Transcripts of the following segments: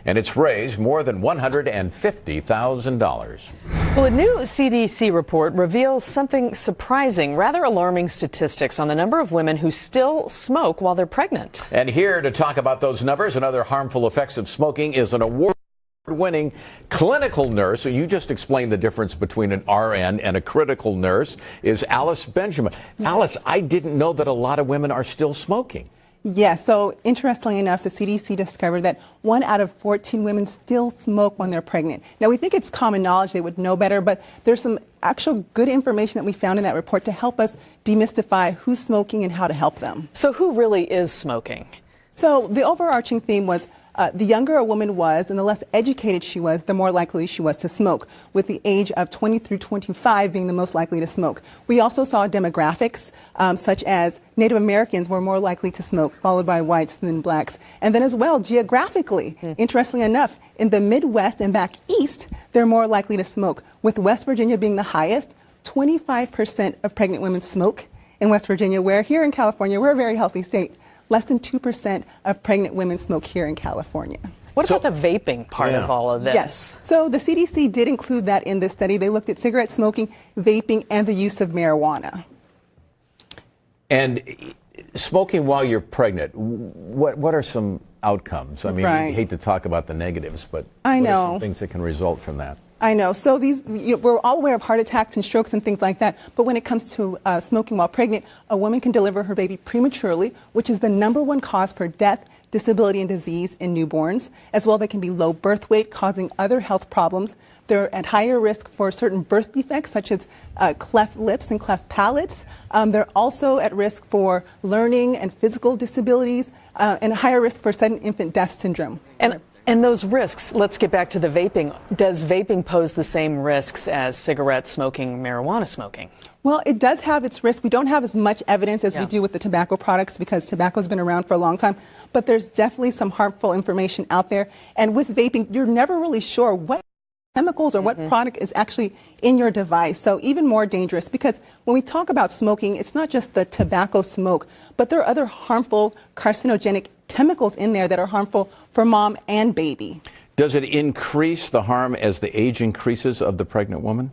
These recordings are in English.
and it's raised more than $150,000. Well, a new CDC report reveals something surprising, rather alarming statistics on the number of women who still smoke while they're pregnant. And here to talk about those numbers and other harmful effects of smoking is an award-winning clinical nurse. So you just explained the difference between an RN and a critical nurse, is Alice Benjamin. Yes. Alice, I didn't know that a lot of women are still smoking. Yes, so interestingly enough, the CDC discovered that 1 out of 14 women still smoke when they're pregnant. Now, we think it's common knowledge, they would know better, but there's some actual good information that we found in that report to help us demystify who's smoking and how to help them. So who really is smoking? So the overarching theme was the younger a woman was and the less educated she was, the more likely she was to smoke, with the age of 20 through 25 being the most likely to smoke. We also saw demographics such as Native Americans were more likely to smoke, followed by whites and then blacks. And then as well, geographically, interestingly enough, in the Midwest and back east, they're more likely to smoke, with West Virginia being the highest. 25% of pregnant women smoke in West Virginia, where here in California, we're a very healthy state. Less than 2% of pregnant women smoke here in California. What about the vaping part of all of this? Yes. So the CDC did include that in this study. They looked at cigarette smoking, vaping, and the use of marijuana. And smoking while you're pregnant, what are some outcomes? I mean, I hate to talk about the negatives, but I know. What are some things that can result from that? I know. So we're all aware of heart attacks and strokes and things like that. But when it comes to smoking while pregnant, a woman can deliver her baby prematurely, which is the #1 cause for death, disability, and disease in newborns. As well, they can be low birth weight, causing other health problems. They're at higher risk for certain birth defects, such as cleft lips and cleft palates. They're also at risk for learning and physical disabilities, and higher risk for sudden infant death syndrome. And those risks, let's get back to the vaping. Does vaping pose the same risks as cigarette smoking, marijuana smoking? Well, it does have its risk. We don't have as much evidence as we do with the tobacco products because tobacco's been around for a long time. But there's definitely some harmful information out there. And with vaping, you're never really sure what chemicals or what product is actually in your device. So even more dangerous, because when we talk about smoking, it's not just the tobacco smoke, but there are other harmful carcinogenic chemicals in there that are harmful for mom and baby. Does it increase the harm as the age increases of the pregnant woman?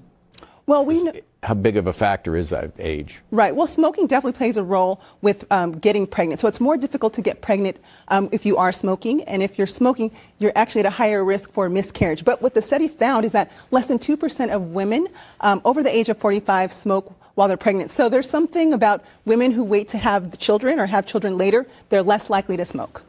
Well, we know. How big of a factor is that age? Right. Well, smoking definitely plays a role with getting pregnant. So it's more difficult to get pregnant if you are smoking. And if you're smoking, you're actually at a higher risk for miscarriage. But what the study found is that less than 2% of women over the age of 45 smoke while they're pregnant. So there's something about women who wait to have children or have children later, they're less likely to smoke.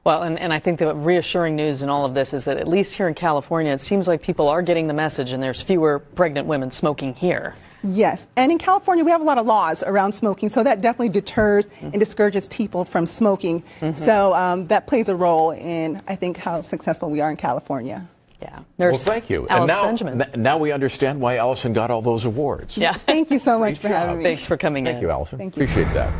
Well, and I think the reassuring news in all of this is that at least here in California, it seems like people are getting the message and there's fewer pregnant women smoking here. Yes. And in California, we have a lot of laws around smoking, so that definitely deters and discourages people from smoking. So that plays a role in, I think, how successful we are in California. Yeah. Well, thank you. Alice Benjamin. Now we understand why Allison got all those awards. Yeah. Thank you so much for having me. Thanks for coming in. Thank you, Allison. Thank you. Appreciate that.